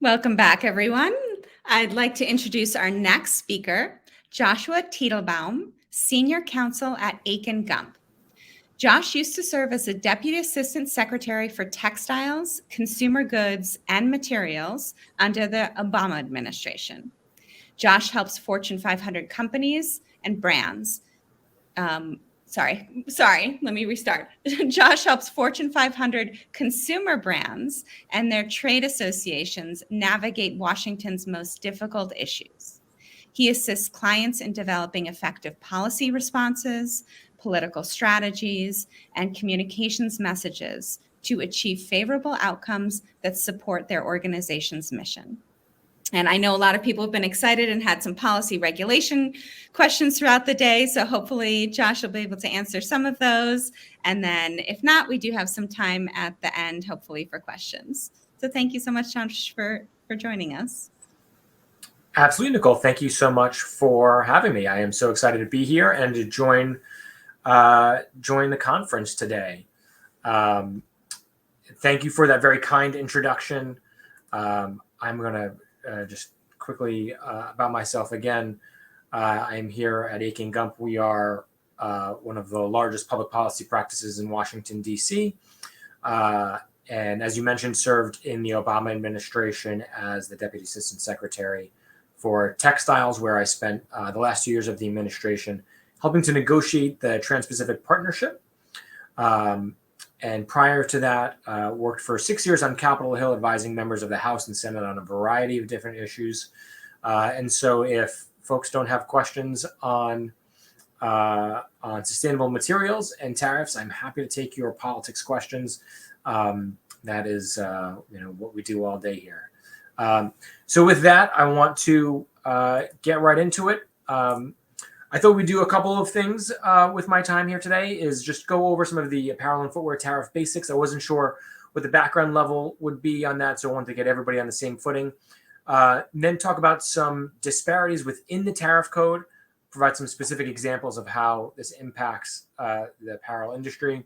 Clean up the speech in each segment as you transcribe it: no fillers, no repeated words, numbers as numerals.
Welcome back, everyone. I'd like to introduce our next speaker, Joshua Teitelbaum, Senior Counsel at Akin Gump. Josh used to serve as a Deputy Assistant Secretary for Textiles, Consumer Goods, and Materials under the Obama administration. Josh helps Fortune 500 companies and brands. Let me restart. Josh helps Fortune 500 consumer brands and their trade associations navigate Washington's most difficult issues. He assists clients in developing effective policy responses, political strategies, and communications messages to achieve favorable outcomes that support their organization's mission. And I know a lot of people have been excited and had some policy regulation questions throughout the day. So hopefully Josh will be able to answer some of those. And then if not, we do have some time at the end, hopefully, for questions. So thank you so much, Josh, for joining us. Absolutely, Nicole. Thank you so much for having me. I am so excited to be here and to join the conference today. Thank you for that very kind introduction. I'm going to just quickly about myself again. I am here at Akin Gump. We are one of the largest public policy practices in Washington, D.C. And as you mentioned, served in the Obama administration as the Deputy Assistant Secretary for Textiles, where I spent the last 2 years of the administration helping to negotiate the Trans-Pacific Partnership. And prior to that, worked for 6 years on Capitol Hill, advising members of the House and Senate on a variety of different issues. And so if folks don't have questions on sustainable materials and tariffs, I'm happy to take your politics questions. That is what we do all day here. So with that, I want to get right into it. I thought we'd do a couple of things with my time here today, is just go over some of the apparel and footwear tariff basics. I wasn't sure what the background level would be on that, so I wanted to get everybody on the same footing. Then talk about some disparities within the tariff code, provide some specific examples of how this impacts the apparel industry.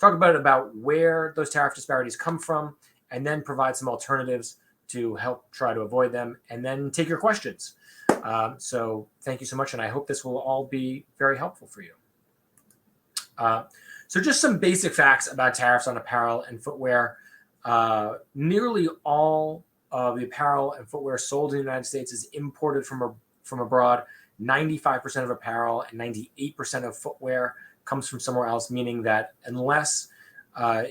Talk about where those tariff disparities come from, and then provide some alternatives to help try to avoid them, and then take your questions. So thank you so much, and I hope this will all be very helpful for you. So just some basic facts about tariffs on apparel and footwear. Nearly all of the apparel and footwear sold in the United States is imported from abroad. 95% of apparel and 98% of footwear comes from somewhere else, meaning that unless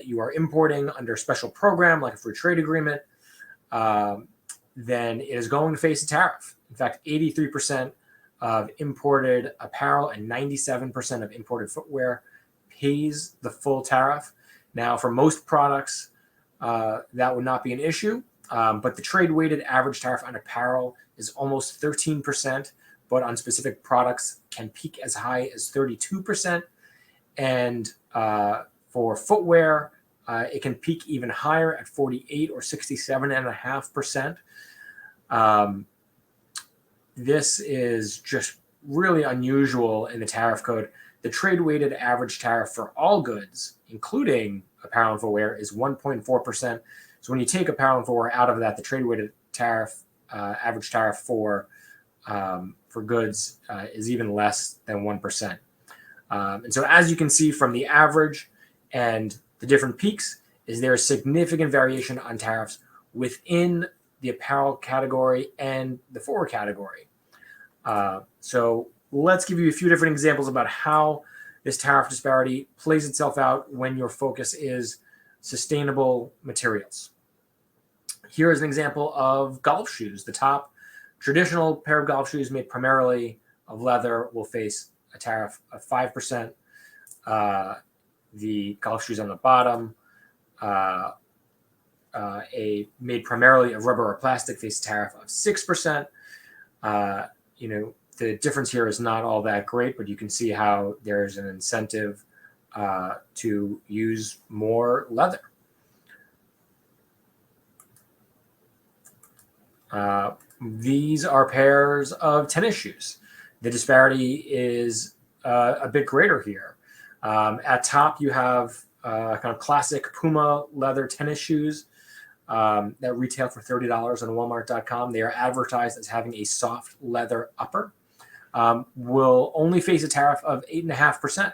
you are importing under a special program like a free trade agreement, then it is going to face a tariff. In fact, 83% of imported apparel and 97% of imported footwear pays the full tariff. Now, for most products, that would not be an issue, but the trade-weighted average tariff on apparel is almost 13%, but on specific products can peak as high as 32%. And for footwear, it can peak even higher at 48 or 67.5%. This is just really unusual in the tariff code. The trade-weighted average tariff for all goods, including apparel and footwear, is 1.4%. So when you take apparel and footwear out of that, the trade-weighted tariff, average tariff for goods is even less than 1%. And so as you can see from the average and the different peaks, is there a significant variation on tariffs within the apparel category and the footwear category. So let's give you a few different examples about how this tariff disparity plays itself out when your focus is sustainable materials. Here is an example of golf shoes. The top traditional pair of golf shoes made primarily of leather will face a tariff of 5%. The golf shoes on the bottom, made primarily of rubber or plastic, face a tariff of 6%. The difference here is not all that great, but you can see how there's an incentive to use more leather. These are pairs of tennis shoes. The disparity is a bit greater here. At top, you have kind of classic Puma leather tennis shoes. that retail for $30 on Walmart.com. They are advertised as having a soft leather upper. Will only face a tariff of 8.5%.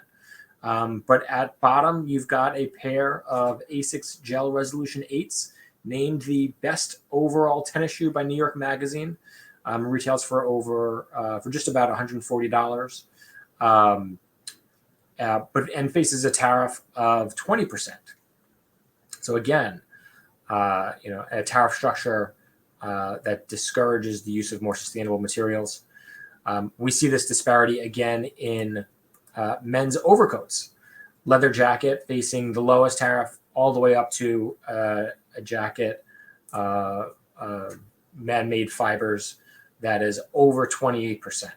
But at bottom, you've got a pair of Asics Gel Resolution 8s, named the best overall tennis shoe by New York Magazine. Retails for just about $140. And faces a tariff of 20%. So again, a tariff structure that discourages the use of more sustainable materials. We see this disparity again in men's overcoats. Leather jacket facing the lowest tariff all the way up to a jacket, man-made fibers that is over 28%.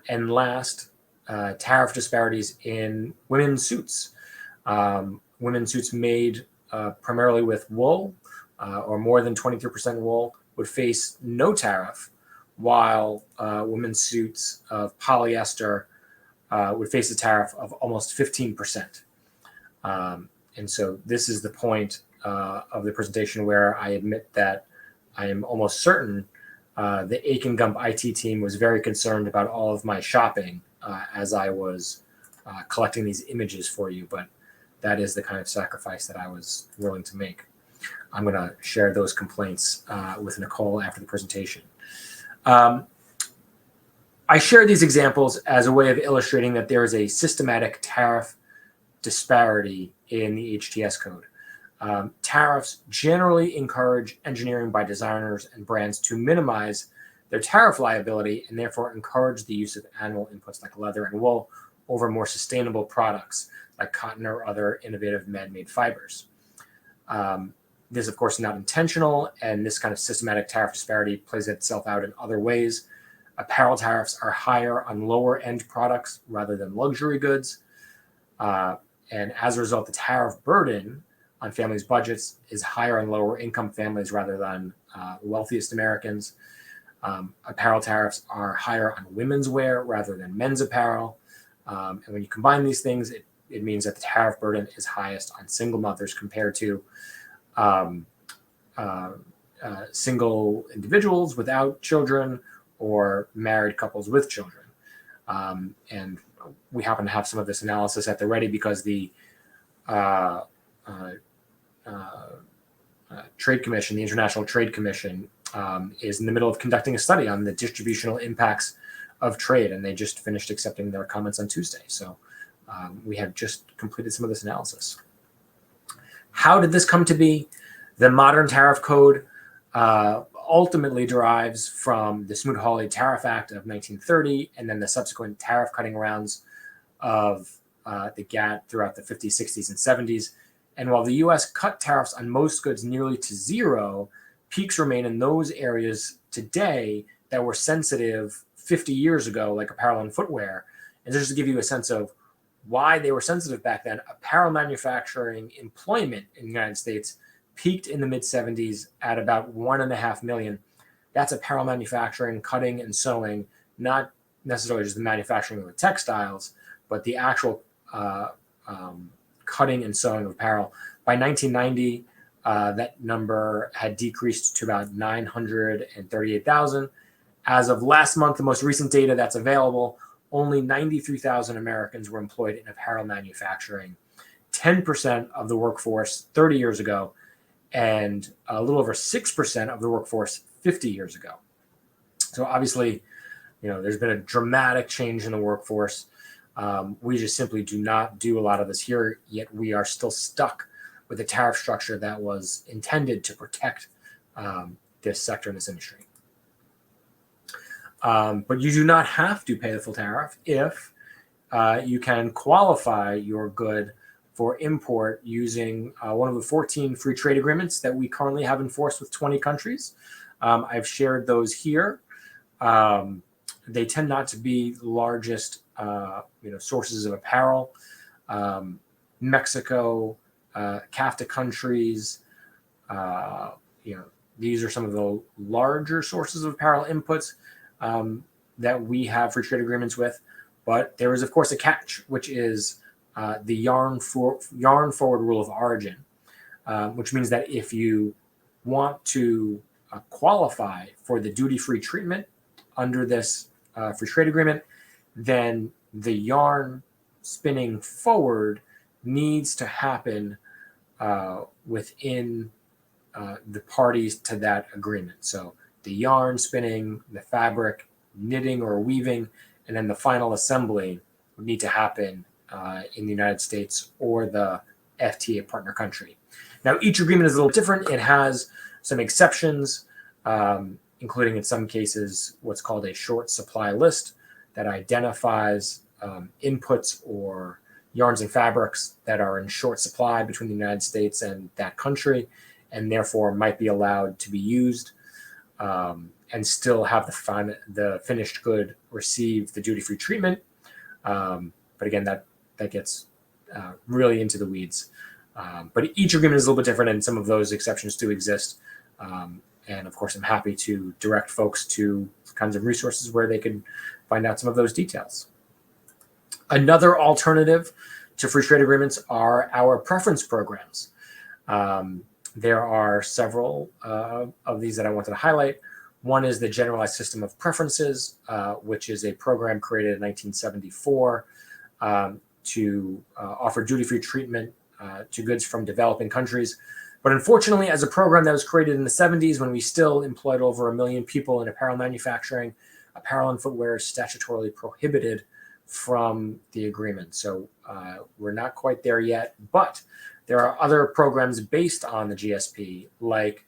And last, tariff disparities in women's suits. Women's suits made primarily with wool or more than 23% wool would face no tariff, while women's suits of polyester would face a tariff of almost 15%. And so this is the point of the presentation where I admit that I am almost certain the Akin Gump IT team was very concerned about all of my shopping as I was collecting these images for you, but that is the kind of sacrifice that I was willing to make. I'm going to share those complaints with Nicole after the presentation. I share these examples as a way of illustrating that there is a systematic tariff disparity in the HTS code. Tariffs generally encourage engineering by designers and brands to minimize their tariff liability and therefore encourage the use of animal inputs like leather and wool over more sustainable products like cotton or other innovative man-made fibers. This, of course, is not intentional, and this kind of systematic tariff disparity plays itself out in other ways. Apparel tariffs are higher on lower-end products rather than luxury goods. And as a result, the tariff burden on families' budgets is higher on lower-income families rather than the wealthiest Americans. Apparel tariffs are higher on women's wear rather than men's apparel. And when you combine these things, it means that the tariff burden is highest on single mothers compared to single individuals without children or married couples with children. And we happen to have some of this analysis at the ready because the Trade Commission, the International Trade Commission, is in the middle of conducting a study on the distributional impacts of trade, and they just finished accepting their comments on Tuesday. So we have just completed some of this analysis. How did this come to be? The modern tariff code ultimately derives from the Smoot-Hawley Tariff Act of 1930, and then the subsequent tariff cutting rounds of the GATT throughout the 50s, 60s, and 70s. And while the U.S. cut tariffs on most goods nearly to zero, peaks remain in those areas today that were sensitive 50 years ago, like apparel and footwear. And just to give you a sense of why they were sensitive back then, apparel manufacturing employment in the United States peaked in the mid-70s at about 1.5 million. That's apparel manufacturing, cutting and sewing, not necessarily just the manufacturing of the textiles, but the actual cutting and sewing of apparel. By 1990, that number had decreased to about 938,000. As of last month, the most recent data that's available, only 93,000 Americans were employed in apparel manufacturing, 10% of the workforce 30 years ago, and a little over 6% of the workforce 50 years ago. So obviously, there's been a dramatic change in the workforce. We just simply do not do a lot of this here, yet we are still stuck with a tariff structure that was intended to protect this sector and this industry. But you do not have to pay the full tariff if you can qualify your good for import using one of the 14 free trade agreements that we currently have enforced with 20 countries. I've shared those here. They tend not to be the largest sources of apparel. Mexico, CAFTA countries, these are some of the larger sources of apparel inputs that we have free trade agreements with. But there is, of course, a catch, which is the yarn forward rule of origin. which means that if you want to qualify for the duty-free treatment under this free trade agreement, then the yarn spinning forward needs to happen within the parties to that agreement. So the yarn spinning, the fabric, knitting or weaving, and then the final assembly would need to happen in the United States or the FTA partner country. Now, each agreement is a little different. It has some exceptions, including in some cases what's called a short supply list that identifies inputs or yarns and fabrics that are in short supply between the United States and that country, and therefore might be allowed to be used and still have the finished good receive the duty-free treatment. But again, that gets really into the weeds. But each agreement is a little bit different, and some of those exceptions do exist. And of course, I'm happy to direct folks to kinds of resources where they can find out some of those details. Another alternative to free trade agreements are our preference programs. There are several of these that I wanted to highlight. One is the Generalized System of Preferences, which is a program created in 1974 to offer duty-free treatment to goods from developing countries. But unfortunately, as a program that was created in the 70s, when we still employed over 1 million people in apparel manufacturing, apparel and footwear is statutorily prohibited from the agreement. So we're not quite there yet, but there are other programs based on the GSP, like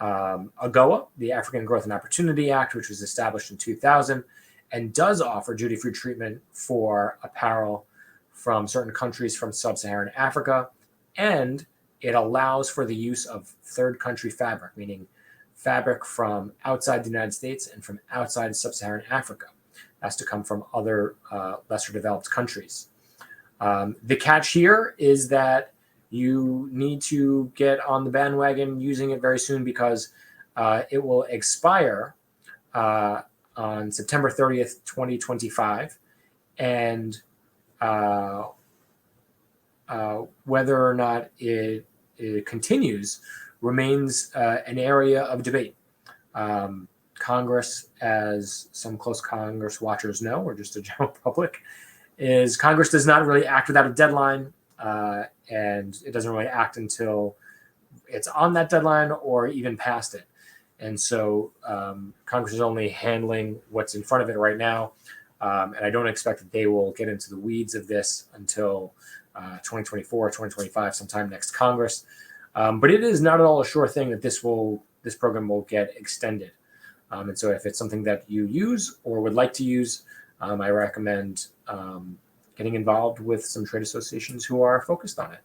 AGOA, the African Growth and Opportunity Act, which was established in 2000 and does offer duty-free treatment for apparel from certain countries from sub-Saharan Africa. And it allows for the use of third country fabric, meaning fabric from outside the United States and from outside sub-Saharan Africa. It has to come from other lesser developed countries. The catch here is that you need to get on the bandwagon using it very soon, because it will expire on September 30th, 2025. And whether or not it continues remains an area of debate. Congress, as some close Congress watchers know, or just the general public, is Congress does not really act without a deadline, and it doesn't really act until it's on that deadline or even past it. And so Congress is only handling what's in front of it right now, and I don't expect that they will get into the weeds of this until 2024, 2025, sometime next Congress. But it is not at all a sure thing that this program will get extended. And so if it's something that you use or would like to use, I recommend getting involved with some trade associations who are focused on it.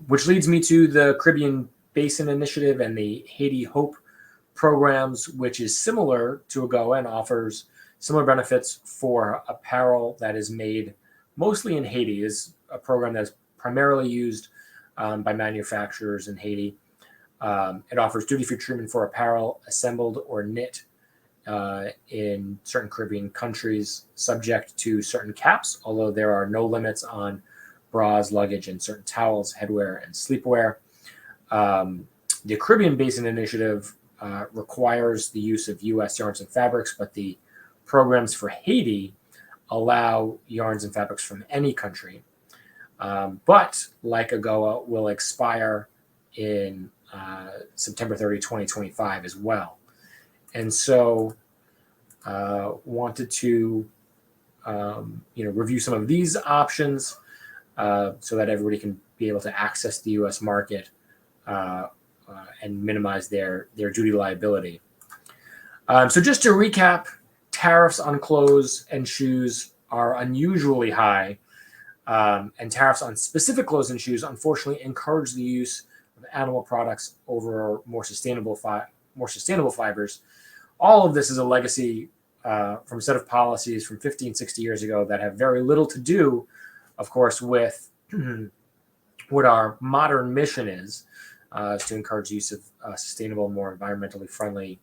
Which leads me to the Caribbean Basin Initiative and the Haiti Hope programs, which is similar to AGOA and offers similar benefits for apparel that is made mostly in Haiti. Is a program that's primarily used by manufacturers in Haiti. It offers duty-free treatment for apparel assembled or knit in certain Caribbean countries, subject to certain caps, although there are no limits on bras, luggage, and certain towels, headwear, and sleepwear. The Caribbean Basin Initiative requires the use of U.S. yarns and fabrics, but the programs for Haiti allow yarns and fabrics from any country. But like AGOA, will expire in September 30, 2025 as well. And so wanted to review some of these options so that everybody can be able to access the U.S. market and minimize their duty liability. So just to recap, tariffs on clothes and shoes are unusually high, and tariffs on specific clothes and shoes unfortunately encourage the use of animal products over more sustainable fibers. All of this is a legacy from a set of policies from 15, 60 years ago that have very little to do, of course, with what our modern mission is to encourage the use of sustainable, more environmentally friendly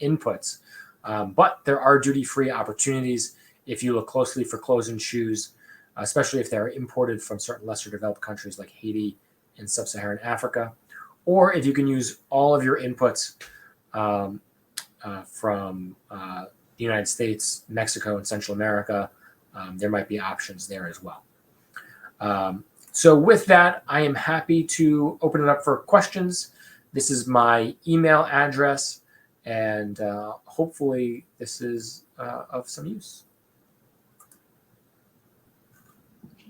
inputs. But there are duty-free opportunities if you look closely for clothes and shoes, especially if they're imported from certain lesser developed countries like Haiti in sub-Saharan Africa, or if you can use all of your inputs from the United States, Mexico, and Central America, there might be options there as well. So with that, I am happy to open it up for questions. This is my email address, and hopefully this is of some use.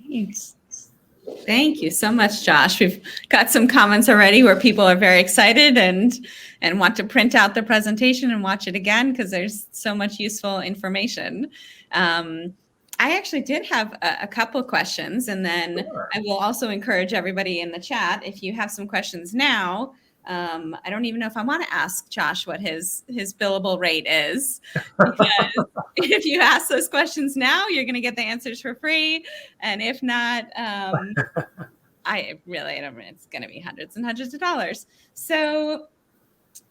Thanks. Thank you so much, Josh. We've got some comments already where people are very excited and want to print out the presentation and watch it again because there's so much useful information. I actually did have a couple of questions, and then Sure. I will also encourage everybody in the chat, if you have some questions now. I don't even know if I want to ask Josh what his billable rate is, because if you ask those questions now, you're going to get the answers for free. And if not, I don't mean, it's going to be hundreds and hundreds of dollars. So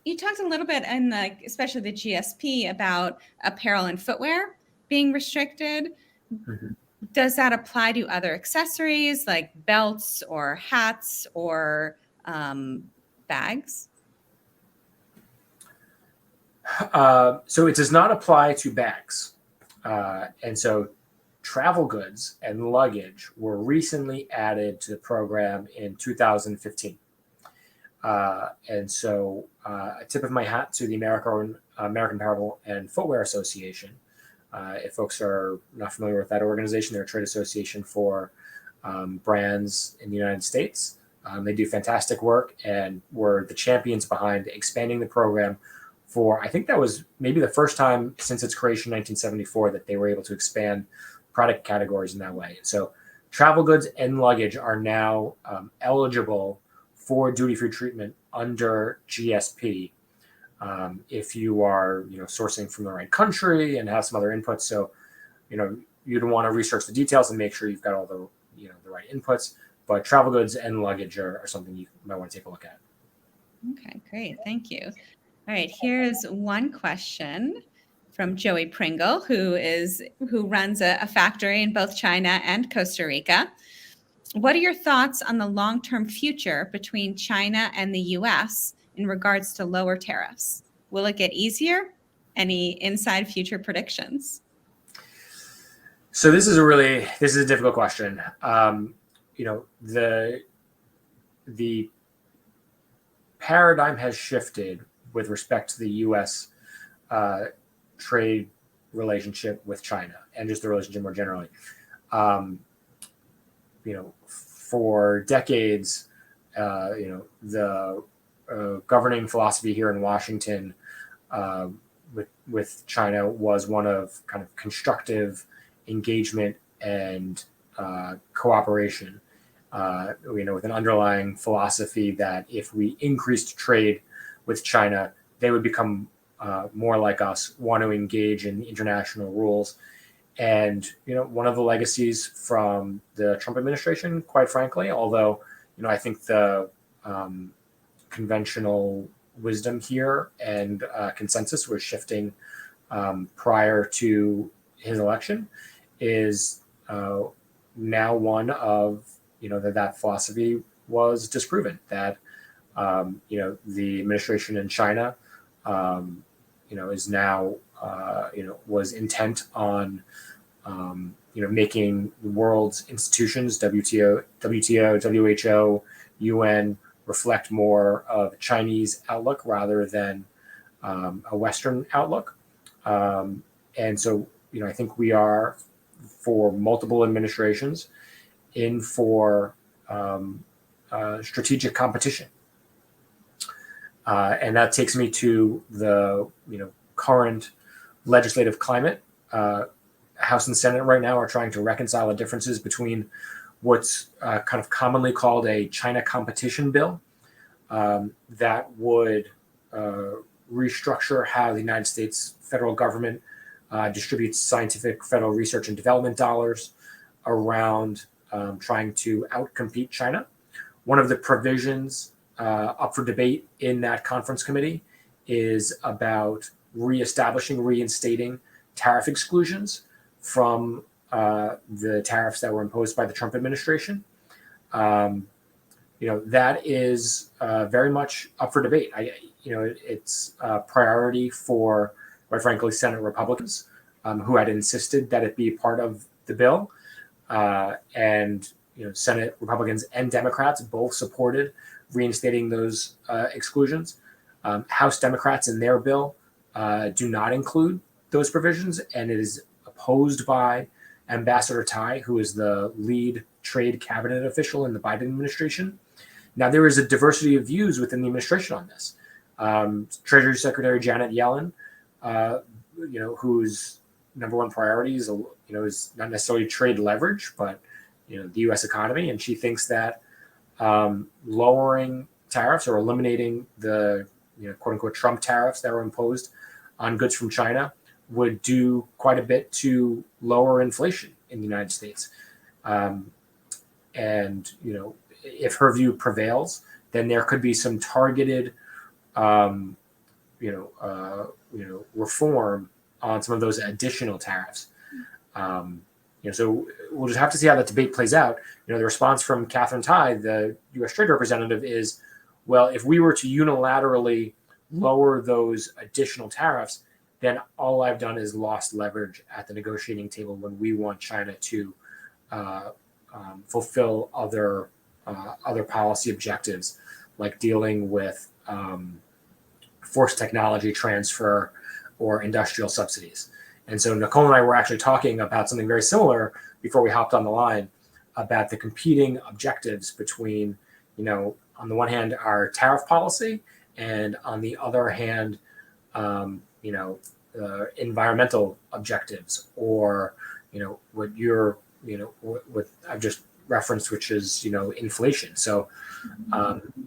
you talked a little bit in especially the GSP about apparel and footwear being restricted. Mm-hmm. Does that apply to other accessories like belts or hats or bags? So it does not apply to bags. And so travel goods and luggage were recently added to the program in 2015. And so a tip of my hat to the American Apparel and Footwear Association. If folks are not familiar with that organization, they're a trade association for brands in the United States. They do fantastic work and were the champions behind expanding the program for, I think that was maybe the first time since its creation in 1974 that they were able to expand product categories in that way. So travel goods and luggage are now eligible for duty-free treatment under GSP. If you are, sourcing from the right country and have some other inputs. So, you'd want to research the details and make sure you've got all the, the right inputs. But travel goods and luggage are something you might want to take a look at. Okay, great. Thank you. All right, here's one question from Joey Pringle, who runs a factory in both China and Costa Rica. What are your thoughts on the long-term future between China and the U.S. in regards to lower tariffs? Will it get easier? Any inside future predictions? So this is a difficult question. The paradigm has shifted with respect to the U.S. Trade relationship with China and just the relationship more generally. For decades, the governing philosophy here in Washington with China was one of kind of constructive engagement and cooperation. With an underlying philosophy that if we increased trade with China, they would become more like us, want to engage in international rules. And, one of the legacies from the Trump administration, quite frankly, although, I think the conventional wisdom here and consensus was shifting prior to his election, is now one of, that philosophy was disproven, that, the administration in China, is now, was intent on, making the world's institutions, WTO, WHO, UN, reflect more of a Chinese outlook rather than a Western outlook. And so, I think we are, for multiple administrations, in for strategic competition. And that takes me to the current legislative climate. House and Senate right now are trying to reconcile the differences between what's kind of commonly called a China competition bill that would restructure how the United States federal government distributes scientific federal research and development dollars around trying to outcompete China. One of the provisions up for debate in that conference committee is about reinstating tariff exclusions from the tariffs that were imposed by the Trump administration. that is very much up for debate. It's a priority for, quite frankly, Senate Republicans who had insisted that it be part of the bill, and Senate Republicans and Democrats both supported reinstating those exclusions. House Democrats in their bill do not include those provisions, and it is opposed by Ambassador Tai, who is the lead trade cabinet official in the Biden administration. Now, there is a diversity of views within the administration on this. Treasury Secretary Janet Yellen, whose number one priority is not necessarily trade leverage, but the U.S. economy, and she thinks that lowering tariffs or eliminating the quote unquote Trump tariffs that were imposed on goods from China would do quite a bit to lower inflation in the United States. And if her view prevails, then there could be some targeted, reform on some of those additional tariffs. So we'll just have to see how that debate plays out. The response from Catherine Tai, the U.S. Trade Representative, is, well, if we were to unilaterally lower those additional tariffs, then all I've done is lost leverage at the negotiating table when we want China to fulfill other policy objectives, like dealing with forced technology transfer or industrial subsidies. And so Nicole and I were actually talking about something very similar before we hopped on the line, about the competing objectives between, on the one hand, our tariff policy, and on the other hand, environmental objectives, or what I've just referenced, which is inflation. So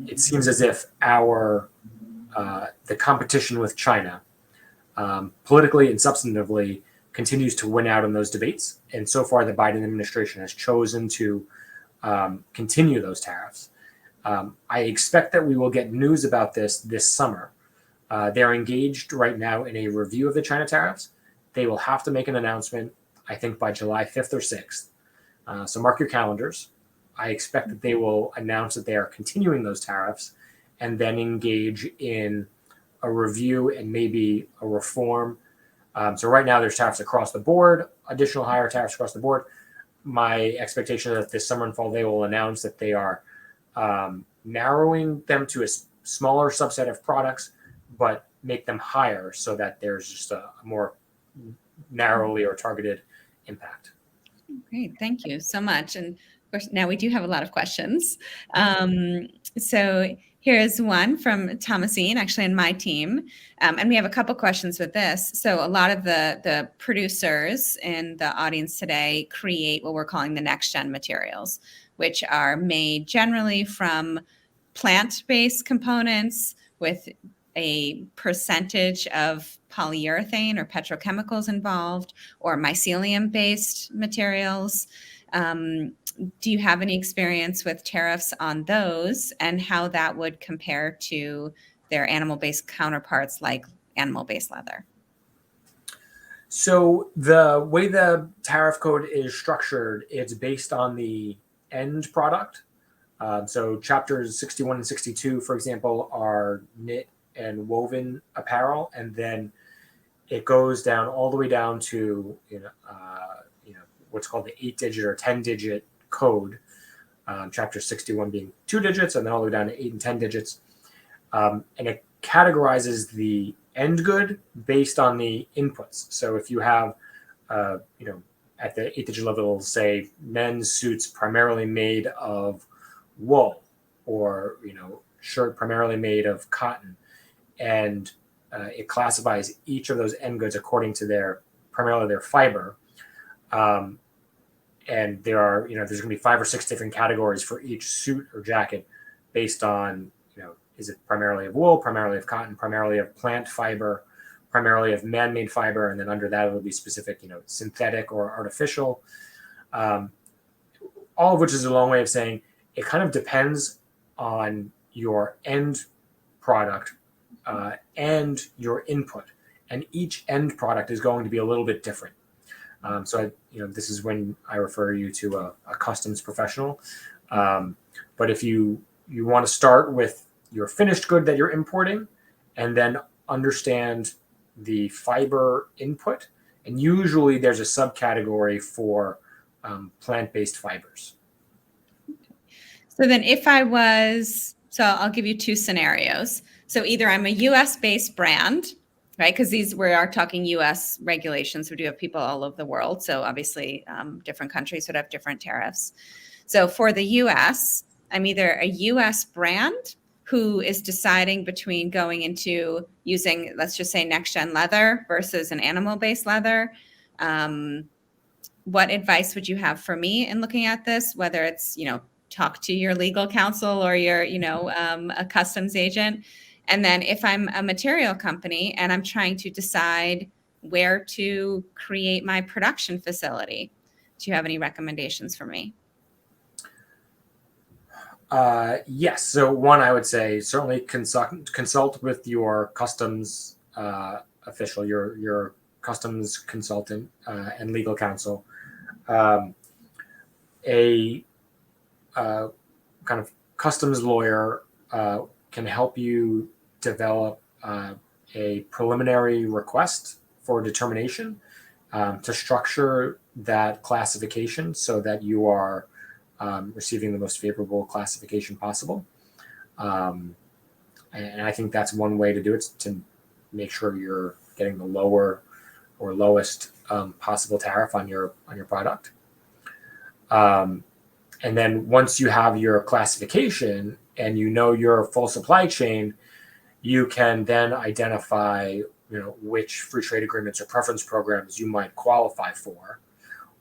it seems as if the competition with China, politically and substantively, continues to win out in those debates. And so far, the Biden administration has chosen to continue those tariffs. I expect that we will get news about this summer. They're engaged right now in a review of the China tariffs. They will have to make an announcement, I think, by July 5th or 6th. So mark your calendars. I expect that they will announce that they are continuing those tariffs, and then engage in a review and maybe a reform. So right now there's tariffs across the board, additional higher tariffs across the board. My expectation is that this summer and fall, they will announce that they are narrowing them to a smaller subset of products, but make them higher so that there's just a more narrowly or targeted impact. Great. Thank you so much. And of course, now we do have a lot of questions. So here's one from Thomasine, actually in my team. And we have a couple questions with this. So a lot of the producers in the audience today create what we're calling the next gen materials, which are made generally from plant-based components with a percentage of polyurethane or petrochemicals involved, or mycelium-based materials. Do you have any experience with tariffs on those, and how that would compare to their animal-based counterparts like animal-based leather? So the way the tariff code is structured, it's based on the end product. So chapters 61 and 62, for example, are knit and woven apparel, and then it goes down all the way down to what's called the 8-digit or 10-digit code. Chapter 61 being 2 digits, and then all the way down to 8 and 10 digits, and it categorizes the end good based on the inputs. So if you have at the 8-digit level, it'll say men's suits primarily made of wool, or shirt primarily made of cotton. And it classifies each of those end goods according to primarily their fiber. And there are, there's going to be 5 or 6 different categories for each suit or jacket based on, is it primarily of wool, primarily of cotton, primarily of plant fiber, primarily of man-made fiber, and then under that it'll be specific, synthetic or artificial. All of which is a long way of saying it kind of depends on your end product and your input, and each end product is going to be a little bit different. So this is when I refer you to a customs professional. But if you you want to start with your finished good that you're importing, and then understand the fiber input. And usually there's a subcategory for plant-based fibers. So then I'll give you two scenarios. So either I'm a US based brand, right? Because we are talking US regulations. We do have people all over the world. So obviously different countries would have different tariffs. So for the US, I'm either a US brand who is deciding between going into using, let's just say, next gen leather versus an animal based leather. What advice would you have for me in looking at this? Whether it's, talk to your legal counsel or your, a customs agent. And then if I'm a material company and I'm trying to decide where to create my production facility, do you have any recommendations for me? Yes. So one, I would say certainly consult with your customs official, your customs consultant and legal counsel. A kind of customs lawyer can help you develop a preliminary request for determination to structure that classification so that you are receiving the most favorable classification possible. And I think that's one way to do it, to make sure you're getting the lower or lowest possible tariff on your product. And then once you have your classification and you know your full supply chain, you can then identify, which free trade agreements or preference programs you might qualify for,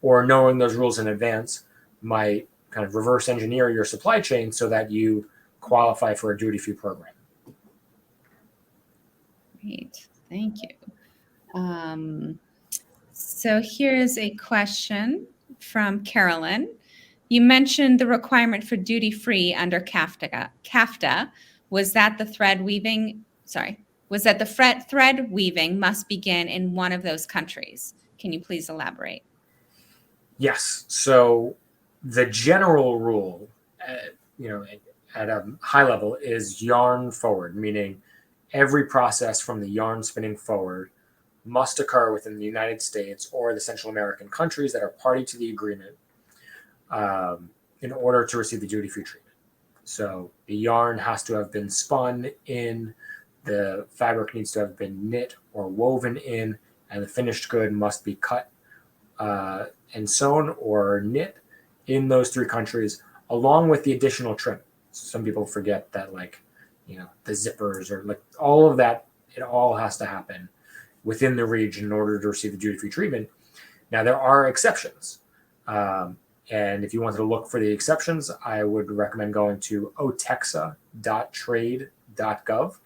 or knowing those rules in advance might kind of reverse engineer your supply chain so that you qualify for a duty-free program. Great, thank you. So here's a question from Carolyn. You mentioned the requirement for duty-free under CAFTA. Was that the thread weaving? Thread weaving must begin in one of those countries? Can you please elaborate? Yes. So the general rule, at a high level, is yarn forward, meaning every process from the yarn spinning forward must occur within the United States or the Central American countries that are party to the agreement in order to receive the duty-free treatment. So the yarn has to have been spun in, the fabric needs to have been knit or woven in, and the finished good must be cut and sewn or knit in those three countries, along with the additional trim. So some people forget that, the zippers or all of that, it all has to happen within the region in order to receive the duty-free treatment. Now, there are exceptions. And if you wanted to look for the exceptions, I would recommend going to otexa.trade.gov,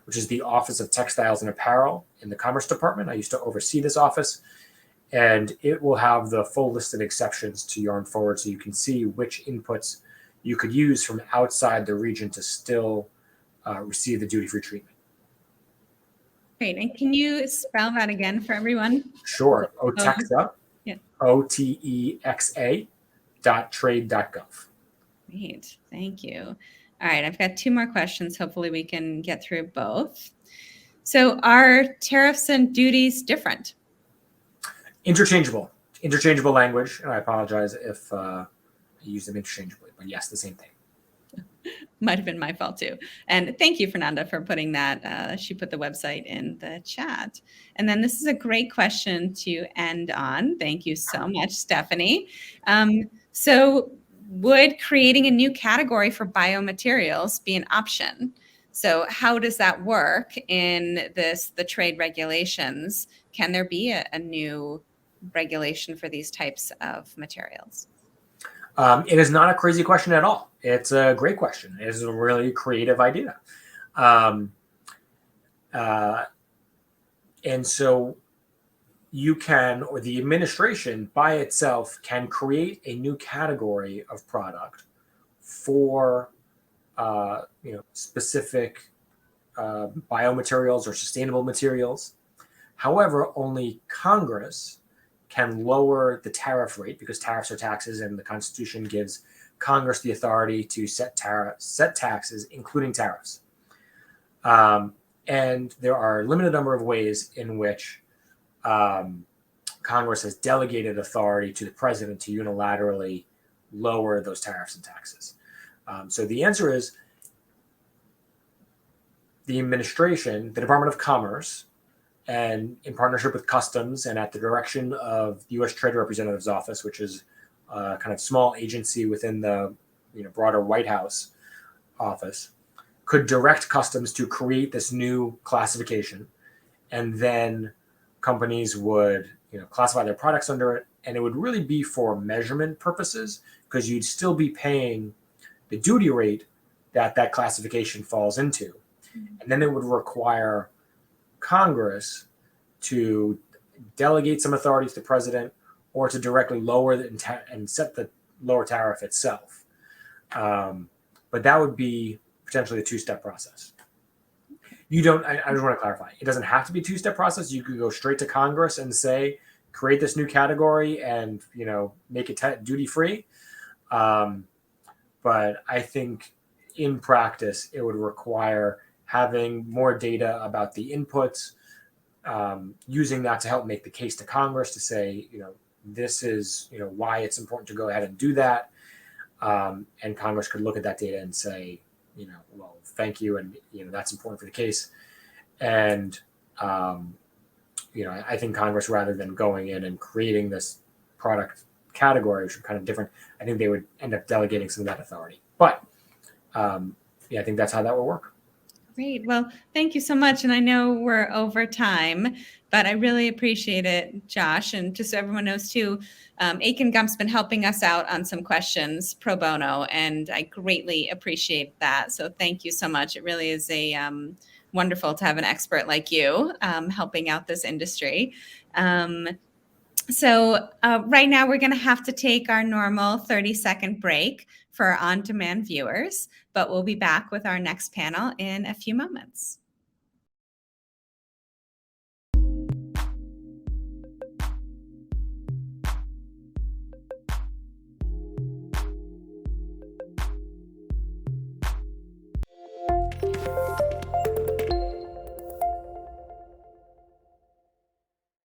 which is the Office of Textiles and Apparel in the Commerce Department. I used to oversee this office, and it will have the full list of exceptions to yarn forward, so you can see which inputs you could use from outside the region to still receive the duty-free treatment. Great. And can you spell that again for everyone? Sure. Otexa, yeah. OTEXA.trade.gov. Great. Thank you. All right. I've got two more questions. Hopefully we can get through both. So are tariffs and duties different? Interchangeable language. And I apologize if I use them interchangeably, but yes, the same thing. Might have been my fault too. And thank you, Fernanda, for putting that. She put the website in the chat. And then this is a great question to end on. Thank you so much, Stephanie. So would creating a new category for biomaterials be an option? So how does that work in the trade regulations? Can there be a new regulation for these types of materials? It is not a crazy question at all. It's a great question. It is a really creative idea. And so you can, or the administration by itself can create a new category of product for specific biomaterials or sustainable materials. However, only Congress can lower the tariff rate, because tariffs are taxes, and the Constitution gives Congress the authority to set taxes, including tariffs. And there are a limited number of ways in which Congress has delegated authority to the president to unilaterally lower those tariffs and taxes. So the answer is the administration, the Department of Commerce, and in partnership with Customs and at the direction of the U.S. Trade Representative's Office, which is a kind of small agency within the broader White House office, could direct Customs to create this new classification, and then companies would classify their products under it, and it would really be for measurement purposes, because you'd still be paying the duty rate that classification falls into. And then it would require Congress to delegate some authority to the president, or to directly lower and set the lower tariff itself. But that would be potentially a two-step process. I just want to clarify. It doesn't have to be a two-step process. You could go straight to Congress and say, create this new category and, make it duty-free. But I think in practice, it would require having more data about the inputs, using that to help make the case to Congress to say, this is, why it's important to go ahead and do that. And Congress could look at that data and say, well, thank you. And, that's important for the case. And, I think Congress, rather than going in and creating this product category, which are kind of different, I think they would end up delegating some of that authority. But I think that's how that will work. Great. Well, thank you so much. And I know we're over time, but I really appreciate it, Josh. And just so everyone knows too, Akin Gump's been helping us out on some questions pro bono, and I greatly appreciate that. So thank you so much. It really is wonderful to have an expert like you helping out this industry. So right now we're going to have to take our normal 30-second break for our on-demand viewers, but we'll be back with our next panel in a few moments.